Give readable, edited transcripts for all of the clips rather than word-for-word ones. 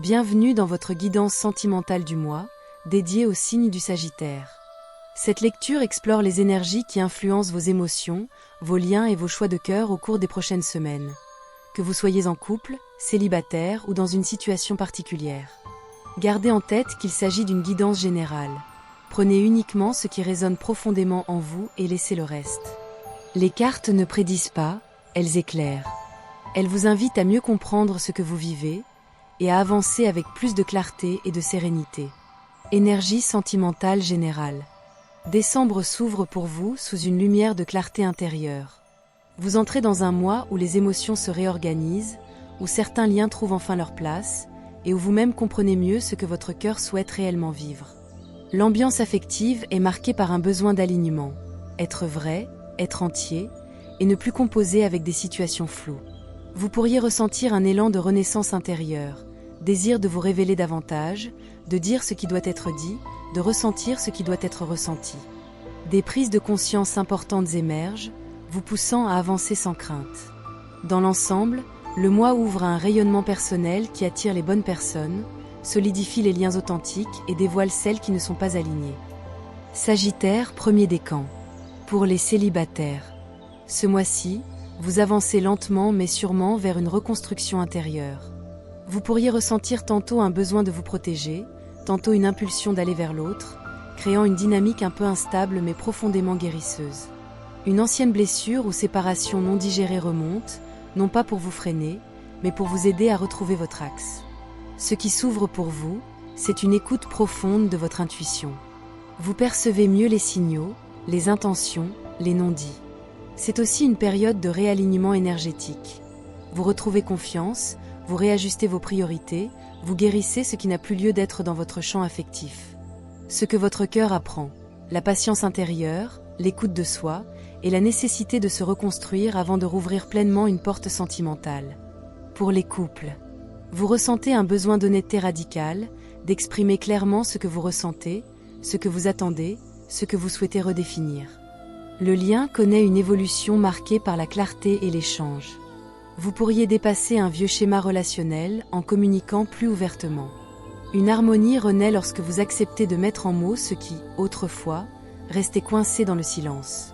Bienvenue dans votre guidance sentimentale du mois, dédiée au signe du Sagittaire. Cette lecture explore les énergies qui influencent vos émotions, vos liens et vos choix de cœur au cours des prochaines semaines. Que vous soyez en couple, célibataire ou dans une situation particulière. Gardez en tête qu'il s'agit d'une guidance générale. Prenez uniquement ce qui résonne profondément en vous et laissez le reste. Les cartes ne prédisent pas, elles éclairent. Elles vous invitent à mieux comprendre ce que vous vivez et à avancer avec plus de clarté et de sérénité. Énergie sentimentale générale. Décembre s'ouvre pour vous sous une lumière de clarté intérieure. Vous entrez dans un mois où les émotions se réorganisent, où certains liens trouvent enfin leur place, et où vous-même comprenez mieux ce que votre cœur souhaite réellement vivre. L'ambiance affective est marquée par un besoin d'alignement, être vrai, être entier, et ne plus composer avec des situations floues. Vous pourriez ressentir un élan de renaissance intérieure, désir de vous révéler davantage, de dire ce qui doit être dit, de ressentir ce qui doit être ressenti. Des prises de conscience importantes émergent, vous poussant à avancer sans crainte. Dans l'ensemble, le mois ouvre à un rayonnement personnel qui attire les bonnes personnes, solidifie les liens authentiques et dévoile celles qui ne sont pas alignées. Sagittaire, premier décan. Pour les célibataires. Ce mois-ci, vous avancez lentement mais sûrement vers une reconstruction intérieure. Vous pourriez ressentir tantôt un besoin de vous protéger, tantôt une impulsion d'aller vers l'autre, créant une dynamique un peu instable mais profondément guérisseuse. Une ancienne blessure ou séparation non digérée remonte, non pas pour vous freiner, mais pour vous aider à retrouver votre axe. Ce qui s'ouvre pour vous, c'est une écoute profonde de votre intuition. Vous percevez mieux les signaux, les intentions, les non-dits. C'est aussi une période de réalignement énergétique. Vous retrouvez confiance, vous réajustez vos priorités, vous guérissez ce qui n'a plus lieu d'être dans votre champ affectif. Ce que votre cœur apprend, la patience intérieure, l'écoute de soi, et la nécessité de se reconstruire avant de rouvrir pleinement une porte sentimentale. Pour les couples, vous ressentez un besoin d'honnêteté radicale, d'exprimer clairement ce que vous ressentez, ce que vous attendez, ce que vous souhaitez redéfinir. Le lien connaît une évolution marquée par la clarté et l'échange. Vous pourriez dépasser un vieux schéma relationnel en communiquant plus ouvertement. Une harmonie renaît lorsque vous acceptez de mettre en mots ce qui, autrefois, restait coincé dans le silence.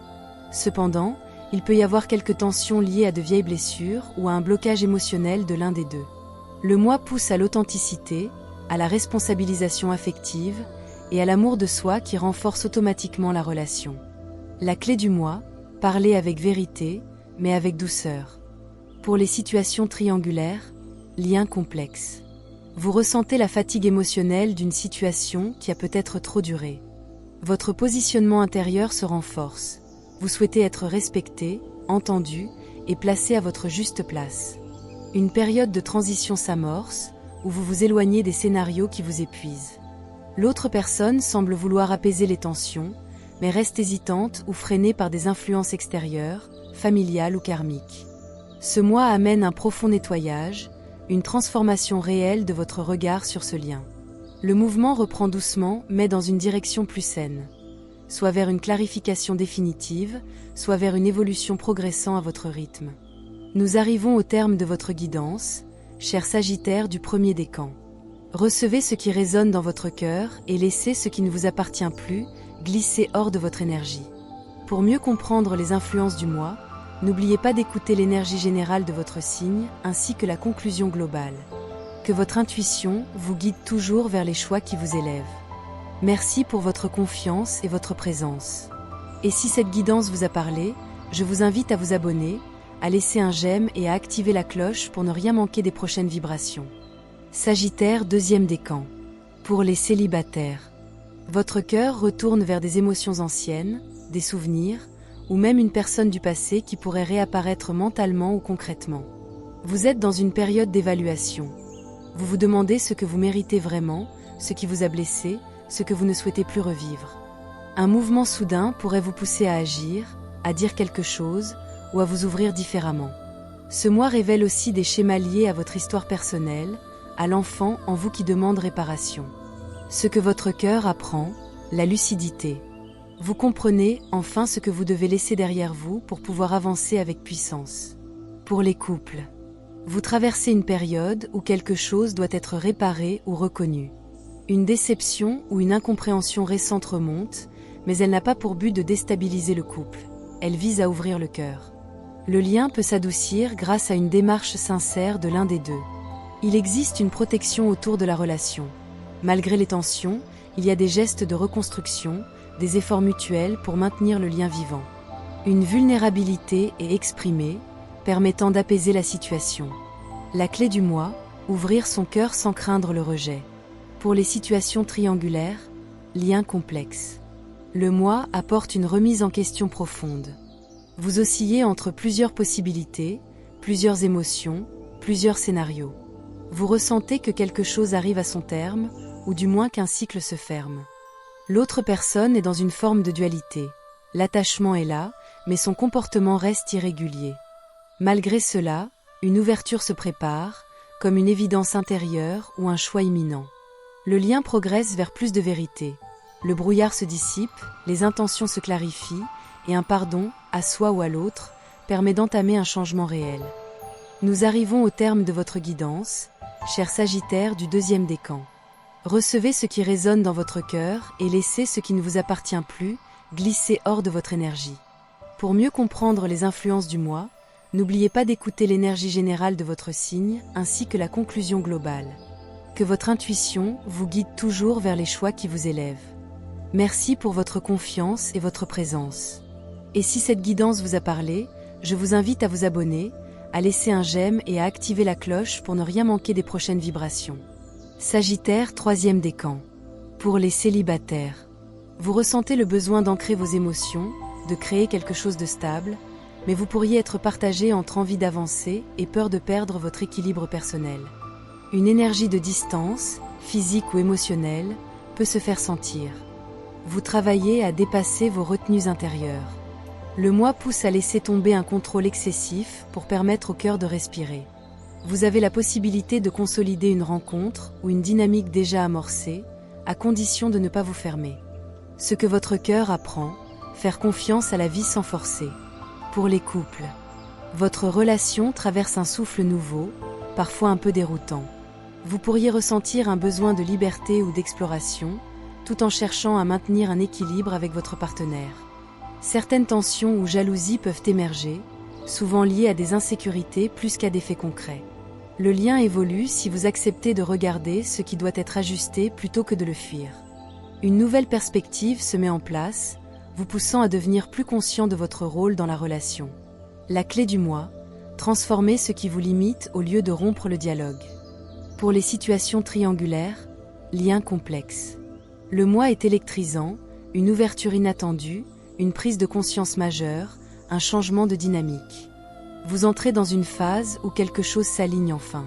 Cependant, il peut y avoir quelques tensions liées à de vieilles blessures ou à un blocage émotionnel de l'un des deux. Le mois pousse à l'authenticité, à la responsabilisation affective et à l'amour de soi qui renforce automatiquement la relation. La clé du mois, parler avec vérité, mais avec douceur. Pour les situations triangulaires, liens complexes. Vous ressentez la fatigue émotionnelle d'une situation qui a peut-être trop duré. Votre positionnement intérieur se renforce. Vous souhaitez être respecté, entendu et placé à votre juste place. Une période de transition s'amorce, où vous vous éloignez des scénarios qui vous épuisent. L'autre personne semble vouloir apaiser les tensions, mais reste hésitante ou freinée par des influences extérieures, familiales ou karmiques. Ce mois amène un profond nettoyage, une transformation réelle de votre regard sur ce lien. Le mouvement reprend doucement, mais dans une direction plus saine. Soit vers une clarification définitive, soit vers une évolution progressant à votre rythme. Nous arrivons au terme de votre guidance, cher Sagittaire du premier décan. Recevez ce qui résonne dans votre cœur et laissez ce qui ne vous appartient plus glisser hors de votre énergie. Pour mieux comprendre les influences du mois, n'oubliez pas d'écouter l'énergie générale de votre signe ainsi que la conclusion globale. Que votre intuition vous guide toujours vers les choix qui vous élèvent. Merci pour votre confiance et votre présence. Et si cette guidance vous a parlé, je vous invite à vous abonner, à laisser un j'aime et à activer la cloche pour ne rien manquer des prochaines vibrations. Sagittaire, deuxième décan. Pour les célibataires. Votre cœur retourne vers des émotions anciennes, des souvenirs, ou même une personne du passé qui pourrait réapparaître mentalement ou concrètement. Vous êtes dans une période d'évaluation. Vous vous demandez ce que vous méritez vraiment, ce qui vous a blessé, ce que vous ne souhaitez plus revivre. Un mouvement soudain pourrait vous pousser à agir, à dire quelque chose, ou à vous ouvrir différemment. Ce mois révèle aussi des schémas liés à votre histoire personnelle, à l'enfant en vous qui demande réparation. Ce que votre cœur apprend, la lucidité. Vous comprenez enfin ce que vous devez laisser derrière vous pour pouvoir avancer avec puissance. Pour les couples. Vous traversez une période où quelque chose doit être réparé ou reconnu. Une déception ou une incompréhension récente remonte, mais elle n'a pas pour but de déstabiliser le couple. Elle vise à ouvrir le cœur. Le lien peut s'adoucir grâce à une démarche sincère de l'un des deux. Il existe une protection autour de la relation. Malgré les tensions, il y a des gestes de reconstruction, des efforts mutuels pour maintenir le lien vivant. Une vulnérabilité est exprimée, permettant d'apaiser la situation. La clé du mois, ouvrir son cœur sans craindre le rejet. Pour les situations triangulaires, lien complexe. Le mois apporte une remise en question profonde. Vous oscillez entre plusieurs possibilités, plusieurs émotions, plusieurs scénarios. Vous ressentez que quelque chose arrive à son terme, ou du moins qu'un cycle se ferme. L'autre personne est dans une forme de dualité. L'attachement est là, mais son comportement reste irrégulier. Malgré cela, une ouverture se prépare, comme une évidence intérieure ou un choix imminent. Le lien progresse vers plus de vérité. Le brouillard se dissipe, les intentions se clarifient, et un pardon, à soi ou à l'autre, permet d'entamer un changement réel. Nous arrivons au terme de votre guidance, cher Sagittaire du deuxième décan. Recevez ce qui résonne dans votre cœur et laissez ce qui ne vous appartient plus glisser hors de votre énergie. Pour mieux comprendre les influences du mois, n'oubliez pas d'écouter l'énergie générale de votre signe ainsi que la conclusion globale. Que votre intuition vous guide toujours vers les choix qui vous élèvent. Merci pour votre confiance et votre présence. Et si cette guidance vous a parlé, je vous invite à vous abonner, à laisser un j'aime et à activer la cloche pour ne rien manquer des prochaines vibrations. Sagittaire, troisième décan. Pour les célibataires. Vous ressentez le besoin d'ancrer vos émotions, de créer quelque chose de stable, mais vous pourriez être partagé entre envie d'avancer et peur de perdre votre équilibre personnel. Une énergie de distance, physique ou émotionnelle, peut se faire sentir. Vous travaillez à dépasser vos retenues intérieures. Le mois pousse à laisser tomber un contrôle excessif pour permettre au cœur de respirer. Vous avez la possibilité de consolider une rencontre ou une dynamique déjà amorcée, à condition de ne pas vous fermer. Ce que votre cœur apprend, faire confiance à la vie sans forcer. Pour les couples, votre relation traverse un souffle nouveau, parfois un peu déroutant. Vous pourriez ressentir un besoin de liberté ou d'exploration, tout en cherchant à maintenir un équilibre avec votre partenaire. Certaines tensions ou jalousies peuvent émerger, souvent liées à des insécurités plus qu'à des faits concrets. Le lien évolue si vous acceptez de regarder ce qui doit être ajusté plutôt que de le fuir. Une nouvelle perspective se met en place, vous poussant à devenir plus conscient de votre rôle dans la relation. La clé du mois, transformer ce qui vous limite au lieu de rompre le dialogue. Pour les situations triangulaires, lien complexe. Le mois est électrisant, une ouverture inattendue, une prise de conscience majeure, un changement de dynamique. Vous entrez dans une phase où quelque chose s'aligne enfin.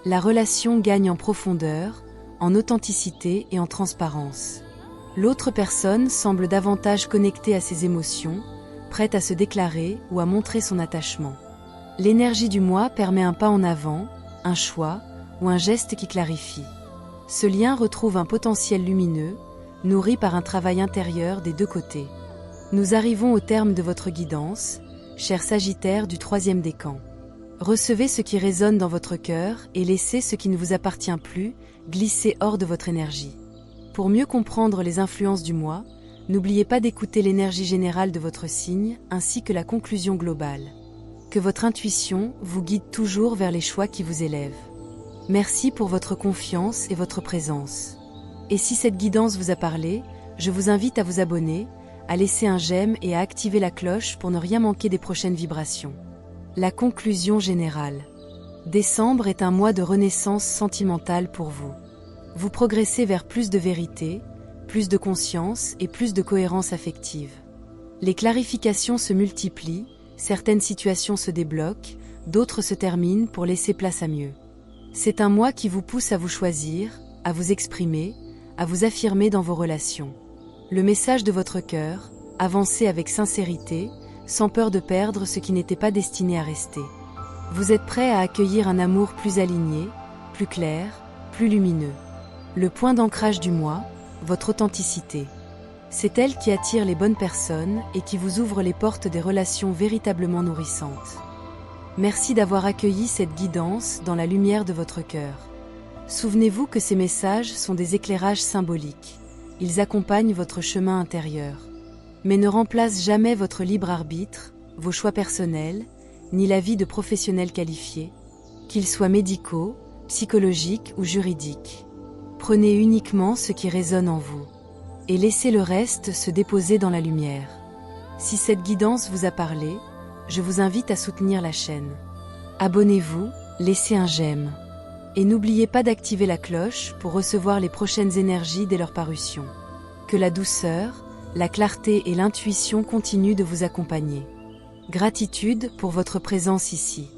La relation gagne en profondeur, en authenticité et en transparence. L'autre personne semble davantage connectée à ses émotions, prête à se déclarer ou à montrer son attachement. L'énergie du mois permet un pas en avant, un choix ou un geste qui clarifie. Ce lien retrouve un potentiel lumineux, nourri par un travail intérieur des deux côtés. Nous arrivons au terme de votre guidance, cher Sagittaire du troisième décan. Recevez ce qui résonne dans votre cœur et laissez ce qui ne vous appartient plus glisser hors de votre énergie. Pour mieux comprendre les influences du mois, n'oubliez pas d'écouter l'énergie générale de votre signe ainsi que la conclusion globale. Que votre intuition vous guide toujours vers les choix qui vous élèvent. Merci pour votre confiance et votre présence. Et si cette guidance vous a parlé, je vous invite à vous abonner, à laisser un j'aime et à activer la cloche pour ne rien manquer des prochaines vibrations. La conclusion générale. Décembre est un mois de renaissance sentimentale pour vous. Vous progressez vers plus de vérité, plus de conscience et plus de cohérence affective. Les clarifications se multiplient, certaines situations se débloquent, d'autres se terminent pour laisser place à mieux. C'est un mois qui vous pousse à vous choisir, à vous exprimer, à vous affirmer dans vos relations. Le message de votre cœur, avancez avec sincérité, sans peur de perdre ce qui n'était pas destiné à rester. Vous êtes prêt à accueillir un amour plus aligné, plus clair, plus lumineux. Le point d'ancrage du mois, votre authenticité. C'est elle qui attire les bonnes personnes et qui vous ouvre les portes des relations véritablement nourrissantes. Merci d'avoir accueilli cette guidance dans la lumière de votre cœur. Souvenez-vous que ces messages sont des éclairages symboliques. Ils accompagnent votre chemin intérieur, mais ne remplacent jamais votre libre arbitre, vos choix personnels, ni l'avis de professionnels qualifiés, qu'ils soient médicaux, psychologiques ou juridiques. Prenez uniquement ce qui résonne en vous, et laissez le reste se déposer dans la lumière. Si cette guidance vous a parlé, je vous invite à soutenir la chaîne. Abonnez-vous, laissez un j'aime. Et n'oubliez pas d'activer la cloche pour recevoir les prochaines énergies dès leur parution. Que la douceur, la clarté et l'intuition continuent de vous accompagner. Gratitude pour votre présence ici.